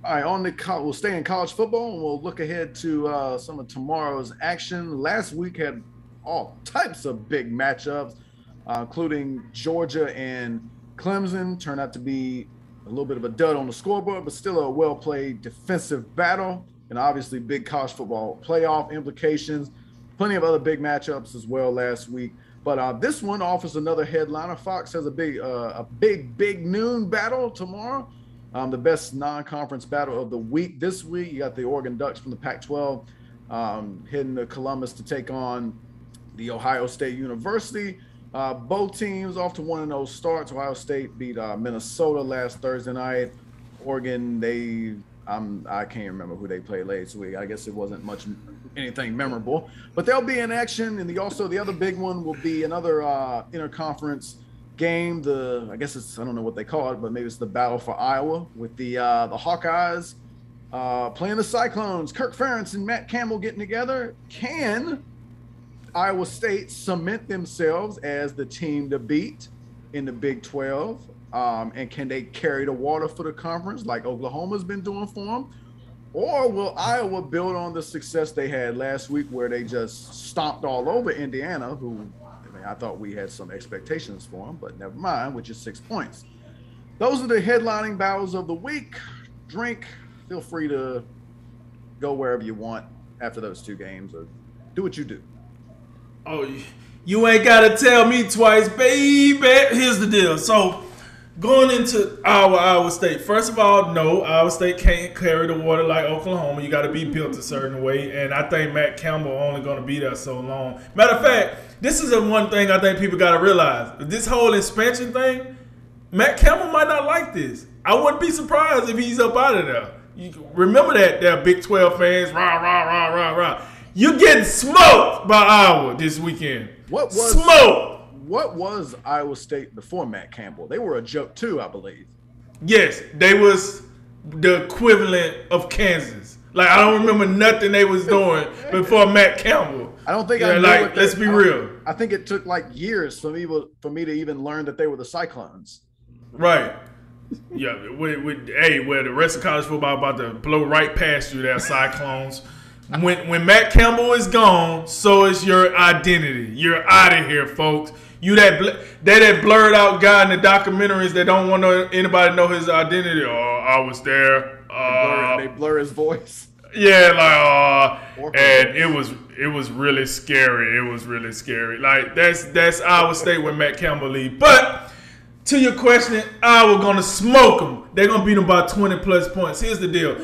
All right, we'll stay in college football and we'll look ahead to some of tomorrow's action. Last week had all types of big matchups, including Georgia and Clemson. Turned out to be a little bit of a dud on the scoreboard, but still a well played defensive battle. And obviously, big college football playoff implications. Plenty of other big matchups as well last week. But this one offers another headliner. Fox has a big noon battle tomorrow. The best non-conference battle of the week this week. You got the Oregon Ducks from the Pac-12 heading to Columbus to take on the Ohio State University. Both teams off to 1-0 starts. Ohio State beat Minnesota last Thursday night. Oregon, I can't remember who they played last week. I guess it wasn't anything memorable. But they'll be in action. And the other big one will be another interconference game. I don't know what they call it, but maybe it's the battle for Iowa with the Hawkeyes playing the Cyclones. Kirk Ferentz and Matt Campbell getting together. Can Iowa State cement themselves as the team to beat in the Big 12? And can they carry the water for the conference like Oklahoma's been doing for them? Or will Iowa build on the success they had last week where they just stomped all over Indiana, who I thought we had some expectations for them, but never mind, which is 6 points. Those are the headlining battles of the week. Drink, feel free to go wherever you want after those two games or do what you do. Oh, you ain't got to tell me twice, baby. Here's the deal. So, going into Iowa State, first of all, no, Iowa State can't carry the water like Oklahoma. You got to be built a certain way, and I think Matt Campbell only going to be there so long. Matter of fact, this is one thing I think people got to realize. This whole expansion thing, Matt Campbell might not like this. I wouldn't be surprised if he's up out of there. You remember that there Big 12 fans, rah, rah, rah, rah, rah. You're getting smoked by Iowa this weekend. Smoked. What was Iowa State before Matt Campbell? They were a joke too, I believe. Yes, they was the equivalent of Kansas. Like, I don't remember nothing they was doing before Matt Campbell. I don't think let's be real. I think it took like years for me to even learn that they were the Cyclones. Right. Yeah, where the rest of college football about to blow right past you, there, Cyclones. When Matt Campbell is gone, so is your identity. You're out of here, folks. You that blurred out guy in the documentaries that don't want anybody to know his identity. Oh, I was there. They blur his voice. Yeah, and it was really scary. It was really scary. Like that's Iowa State when Matt Campbell leave. But to your question, Iowa gonna smoke them. They're gonna beat them by 20 plus points. Here's the deal.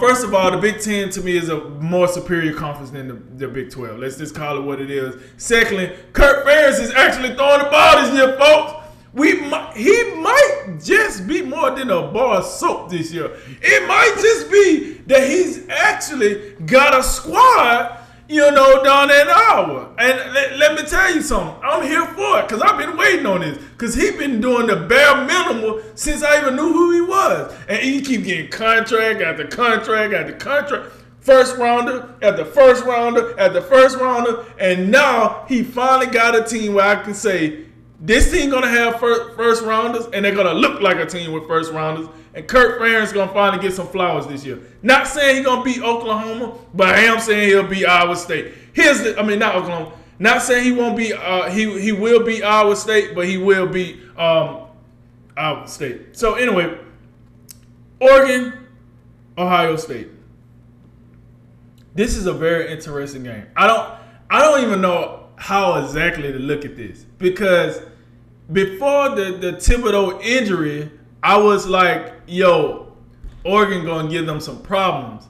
First of all, the Big Ten to me is a more superior conference than the Big 12. Let's just call it what it is. Secondly, Kirk Ferentz is actually throwing the ball this year, folks. He might just be more than a bar of soap this year. It might just be that he's actually got a squad, down in Iowa. And let me tell you something. I'm here for it because I've been waiting on this. Because he's been doing the bare minimum since I even knew who he was. And he keep getting contract after contract after contract. First rounder after first rounder after first rounder. And now he finally got a team where I can say, this team going to have first rounders, and they're going to look like a team with first rounders. And Kirk Ferentz is going to finally get some flowers this year. Not saying he's going to beat Oklahoma, but I am saying he'll beat Iowa State. Not Oklahoma. Not saying he won't be. He will beat Iowa State, but he will beat Iowa State. So anyway, Oregon, Ohio State. This is a very interesting game. I don't even know how exactly to look at this because before the Thibodeau injury, I was like, yo, Oregon gonna give them some problems.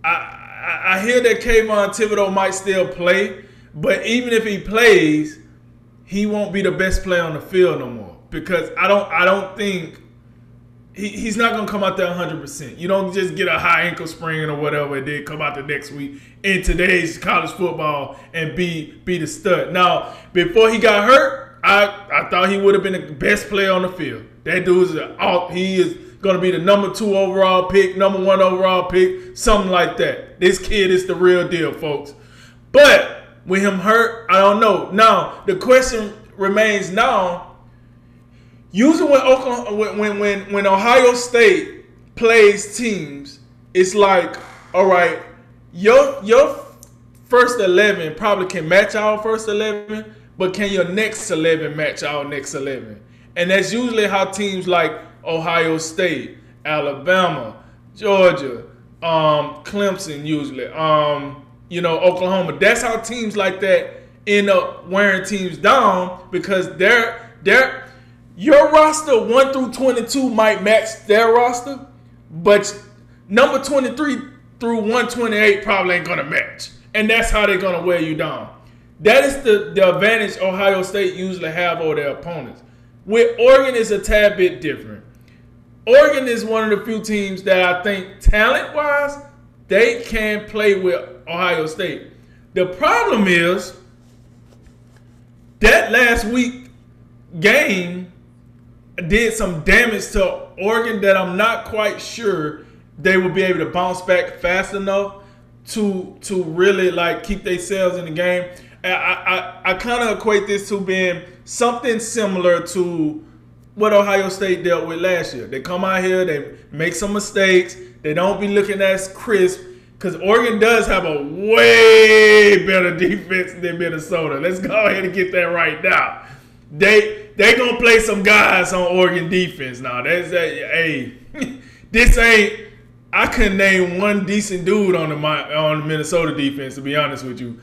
I hear that Kayvon Thibodeau might still play, but even if he plays, he won't be the best player on the field no more because I don't think he's not gonna come out there 100%. You don't just get a high ankle sprain or whatever and then come out the next week in today's college football and be the stud. Now, before he got hurt, I thought he would have been the best player on the field. That dude he is going to be the number 2 overall pick, number 1 overall pick, something like that. This kid is the real deal, folks. But with him hurt, I don't know. Now, the question remains now, usually when Ohio State plays teams, it's like, all right, your first 11 probably can match our first 11, but can your next 11 match our next 11? And that's usually how teams like Ohio State, Alabama, Georgia, Clemson usually, Oklahoma. That's how teams like that end up wearing teams down, because your roster 1 through 22 might match their roster, but number 23 through 128 probably ain't gonna match. And that's how they're gonna wear you down. That is the advantage Ohio State usually have over their opponents. With Oregon, it's a tad bit different. Oregon is one of the few teams that I think talent-wise, they can play with Ohio State. The problem is that last week game did some damage to Oregon that I'm not quite sure they will be able to bounce back fast enough to really like keep themselves in the game. I kind of equate this to being something similar to what Ohio State dealt with last year. They come out here, they make some mistakes, they don't be looking as crisp, because Oregon does have a way better defense than Minnesota. Let's go ahead and get that right now. They gonna play some guys on Oregon defense now. This ain't. I couldn't name one decent dude on the Minnesota defense, to be honest with you.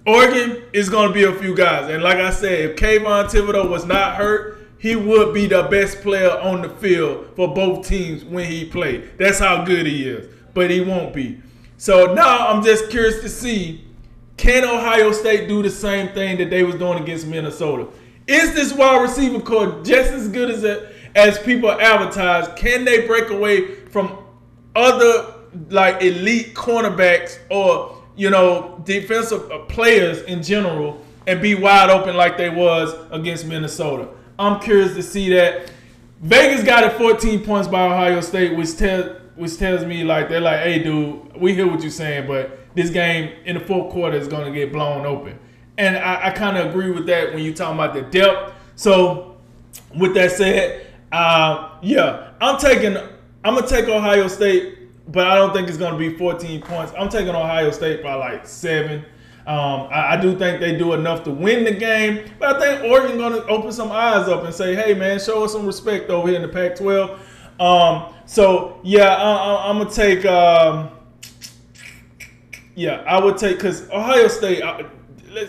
Oregon is gonna be a few guys, and like I said, if Kayvon Thibodeau was not hurt, he would be the best player on the field for both teams when he played. That's how good he is, but he won't be. So now I'm just curious to see, can Ohio State do the same thing that they was doing against Minnesota? Is this wide receiver core just as good as people advertise? Can they break away from other like elite cornerbacks or defensive players in general and be wide open like they was against Minnesota? I'm curious to see that. Vegas got it 14 points by Ohio State, which tells me like they're like, hey dude, we hear what you're saying, but this game in the fourth quarter is going to get blown open. And I kind of agree with that when you're talking about the depth. So with that said, I'm gonna take Ohio State, but I don't think it's gonna be 14 points. I'm taking Ohio State by like 7. I do think they do enough to win the game, but I think Oregon gonna open some eyes up and say, hey man, show us some respect over here in the Pac-12. I'm gonna take. I would take, because Ohio State.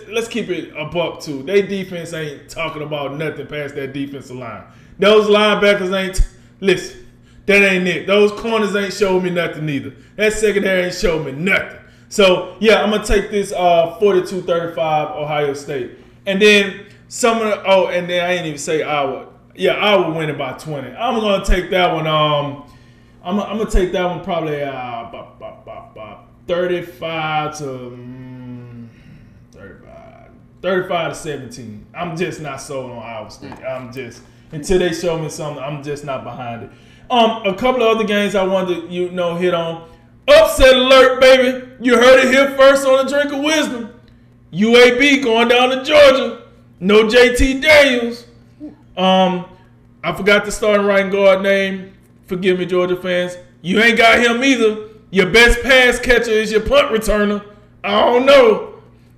Let's keep it a buck too. Their defense ain't talking about nothing past that defensive line. Those linebackers ain't. Listen, that ain't it. Those corners ain't showing me nothing either. That secondary ain't showing me nothing. So I'm gonna take this 42-35 Ohio State, and then and then I ain't even say Iowa. Yeah, Iowa winning by 20. I'm gonna take that one. I'm gonna take that one probably 35 to 17. I'm just not sold on Iowa State. Until they show me something, I'm just not behind it. A couple of other games I wanted to hit on. Upset alert, baby. You heard it here first on the Drink of Wisdom. UAB going down to Georgia. No JT Daniels. I forgot the starting right guard name. Forgive me, Georgia fans. You ain't got him either. Your best pass catcher is your punt returner. I don't know.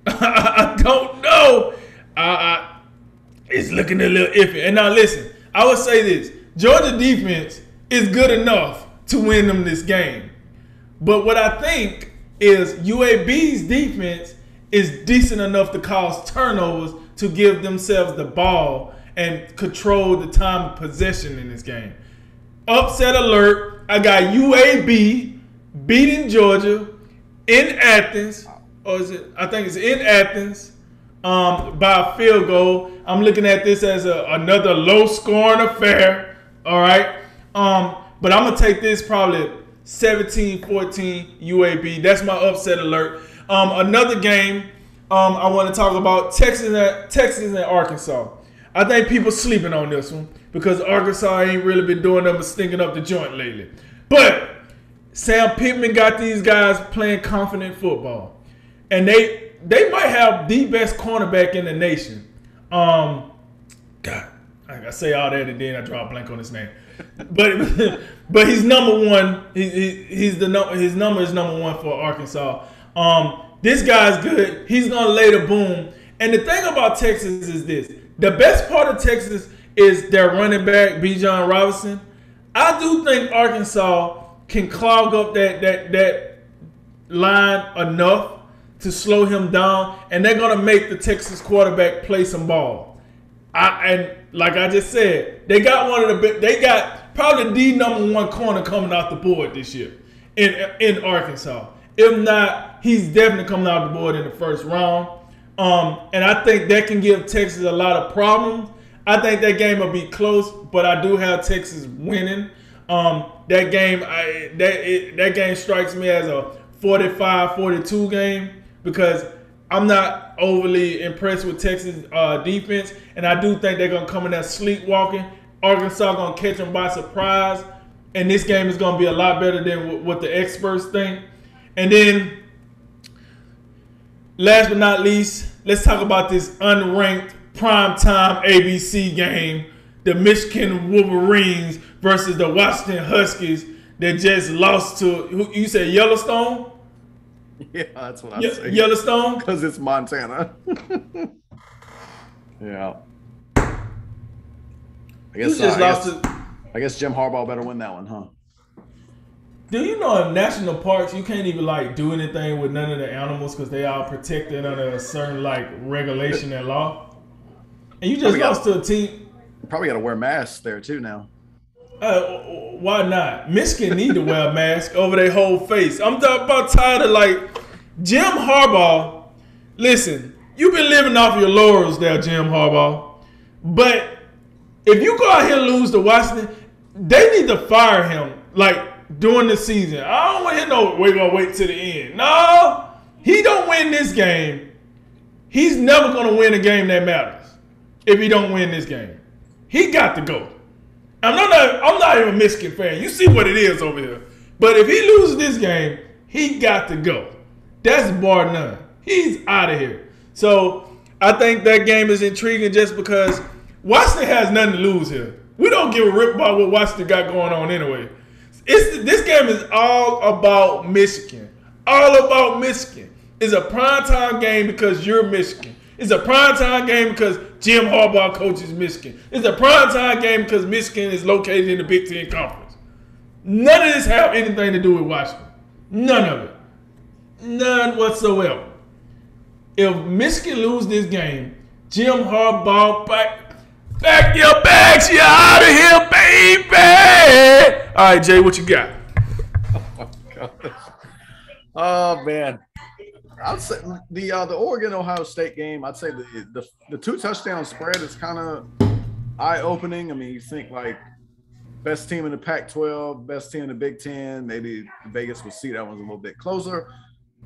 I don't know. It's looking a little iffy. And now listen, I would say this. Georgia defense is good enough to win them this game. But what I think is UAB's defense is decent enough to cause turnovers to give themselves the ball and control the time of possession in this game. Upset alert. I got UAB beating Georgia in Athens. Or is it? I think it's in Athens by a field goal. I'm looking at this as another low-scoring affair. All right. But I'm going to take this probably 17-14 UAB. That's my upset alert. Another game I want to talk about, Texas and Arkansas. I think people sleeping on this one because Arkansas ain't really been doing them stinking up the joint lately. But Sam Pittman got these guys playing confident football. And they might have the best cornerback in the nation. God, I say all that and then I draw a blank on his name. but he's number one. His number is number one for Arkansas. This guy's good. He's gonna lay the boom. And the thing about Texas is this: the best part of Texas is their running back, Bijan Robinson. I do think Arkansas can clog up that line enough to slow him down, and they're gonna make the Texas quarterback play some ball. And like I just said, they got probably the number one corner coming off the board this year in Arkansas. If not, he's definitely coming off the board in the first round. And I think that can give Texas a lot of problems. I think that game will be close, but I do have Texas winning. That game strikes me as a 45-42 game because I'm not overly impressed with Texas defense, and I do think they're going to come in there sleepwalking. Arkansas going to catch them by surprise, and this game is going to be a lot better than what the experts think. And then, last but not least, let's talk about this unranked primetime ABC game, the Michigan Wolverines versus the Washington Huskies that just lost to, you said Yellowstone? Yeah, that's what I say. Yellowstone? Because it's Montana. Yeah. I guess Jim Harbaugh better win that one, huh? Do you know in national parks you can't even like do anything with none of the animals because they are protected under a certain like regulation and law? And you just lost to a team. Probably got to wear masks there too now. Why not? Michigan need to wear a mask over their whole face. I'm about tired of like Jim Harbaugh. Listen, you've been living off your laurels there, Jim Harbaugh. But if you go out here and lose to Washington, they need to fire him like during the season. I don't want to hear no, we're going to wait till the end. No, he don't win this game. He's never going to win a game that matters if he don't win this game. He got to go. I'm not even a Michigan fan. You see what it is over here. But if he loses this game, he got to go. That's bar none. He's out of here. So I think that game is intriguing just because Washington has nothing to lose here. We don't give a rip about what Washington got going on anyway. This game is all about Michigan. All about Michigan. It's a primetime game because you're Michigan. It's a primetime game because Jim Harbaugh coaches Michigan. It's a primetime game because Michigan is located in the Big Ten Conference. None of this have anything to do with Washington. None of it. None whatsoever. If Michigan lose this game, Jim Harbaugh pack your bags, you're out of here, baby. All right, Jay, what you got? Oh my gosh. Oh man. I'd say the Oregon-Ohio State game, I'd say the 2 touchdown spread is kind of eye-opening. I mean, you think like best team in the Pac-12, best team in the Big Ten, maybe Vegas would see that one's a little bit closer.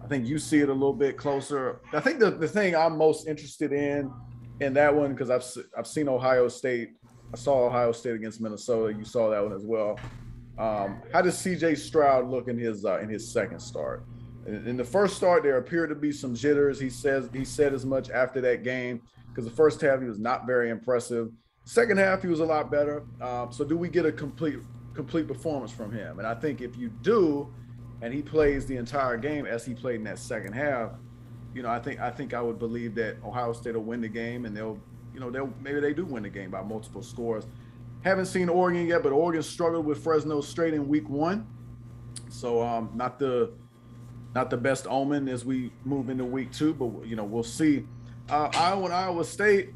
I think you see it a little bit closer. I think the thing I'm most interested in that one, because I've seen Ohio State. I saw Ohio State against Minnesota. You saw that one as well. How does C.J. Stroud look in his second start? In the first start, there appeared to be some jitters. He said as much after that game because the first half he was not very impressive. Second half he was a lot better. So do we get a complete performance from him? And I think if you do, and he plays the entire game as he played in that second half, I think I would believe that Ohio State will win the game, and maybe they do win the game by multiple scores. Haven't seen Oregon yet, but Oregon struggled with Fresno State in week 1, so not the best omen as we move into week 2, but we'll see. Iowa and Iowa State,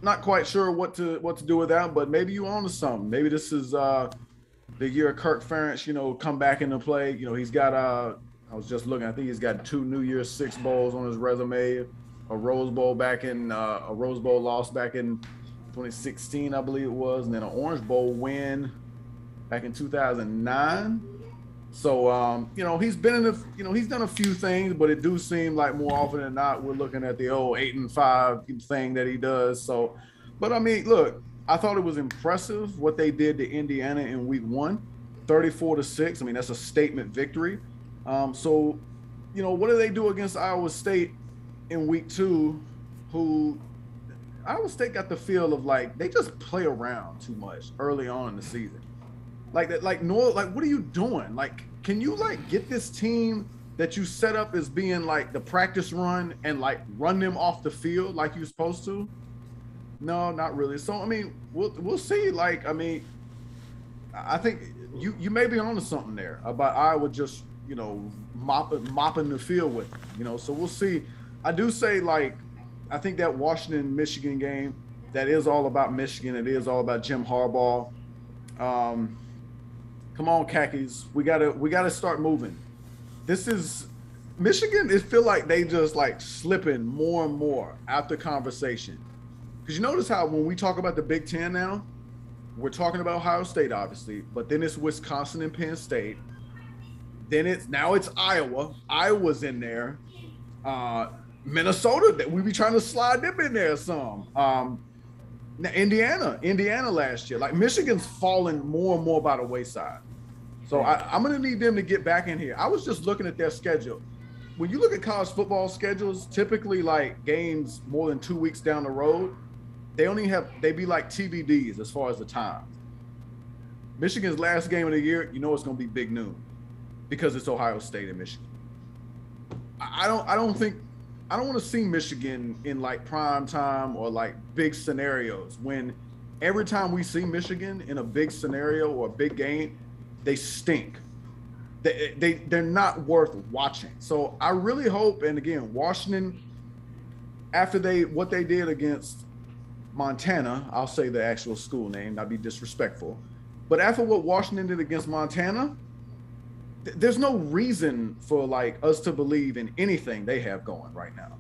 not quite sure what to do with that, but maybe you on to something. Maybe this is the year Kirk Ferentz, come back into play. He's got I was just looking. I think he's got 2 New Year's Six bowls on his resume. A Rose Bowl loss back in 2016, I believe it was, and then an Orange Bowl win back in 2009. So he's been he's done a few things, but it do seem like more often than not we're looking at the old 8-5 thing that he does. So, but I mean, look, I thought it was impressive what they did to Indiana in week 1, 34-6. I mean, that's a statement victory. So, what do they do against Iowa State in week 2? Who, Iowa State got the feel of like they just play around too much early on in the season. Like that, like what are you doing? Like, can you like get this team that you set up as being like the practice run and like run them off the field like you're supposed to? No, not really. So I mean, we'll see. Like, I mean, I think you may be onto something there about Iowa just, you know, mopping the field with them, you know. So we'll see. I do say, like, I think that Washington-Michigan game, that is all about Michigan. It is all about Jim Harbaugh. Come on, khakis. We gotta start moving. This is Michigan. It feel like they just like slipping more and more out the conversation. Because you notice how when we talk about the Big Ten now, we're talking about Ohio State, obviously, but then it's Wisconsin and Penn State. Then it's Iowa. Iowa's in there. Minnesota, that we be trying to slide them in there some. Indiana last year. Like, Michigan's fallen more and more by the wayside. So I'm going to need them to get back in here. I was just looking at their schedule. When you look at college football schedules, typically like games more than 2 weeks down the road, they be like TBDs as far as the time. Michigan's last game of the year, you know it's going to be big noon because it's Ohio State and Michigan. I don't want to see Michigan in like prime time or like big scenarios when every time we see Michigan in a big scenario or a big game, they stink. They're not worth watching. So I really hope, and again, Washington, after what they did against Montana, I'll say the actual school name, not be disrespectful, but after what Washington did against Montana, there's no reason for like us to believe in anything they have going right now.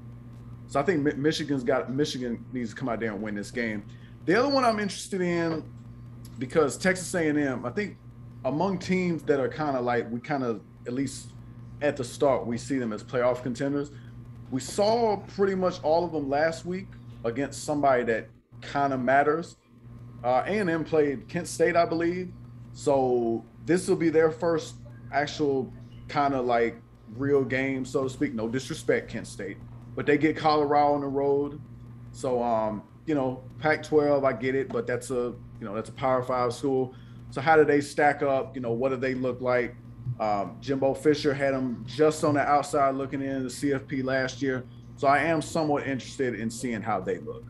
So I think Michigan needs to come out there and win this game. The other one I'm interested in, because Texas A&M, I think among teams that are kind of like, we kind of, at least at the start, we see them as playoff contenders. We saw pretty much all of them last week against somebody that kind of matters. A&M played Kent State, I believe. So this will be their first actual kind of like real game, so to speak. No disrespect, Kent State, but they get Colorado on the road. So, you know, Pac-12, I get it, but that's a Power 5 school. So how do they stack up? You know, what do they look like? Jimbo Fisher had them just on the outside looking in the CFP last year. So I am somewhat interested in seeing how they look.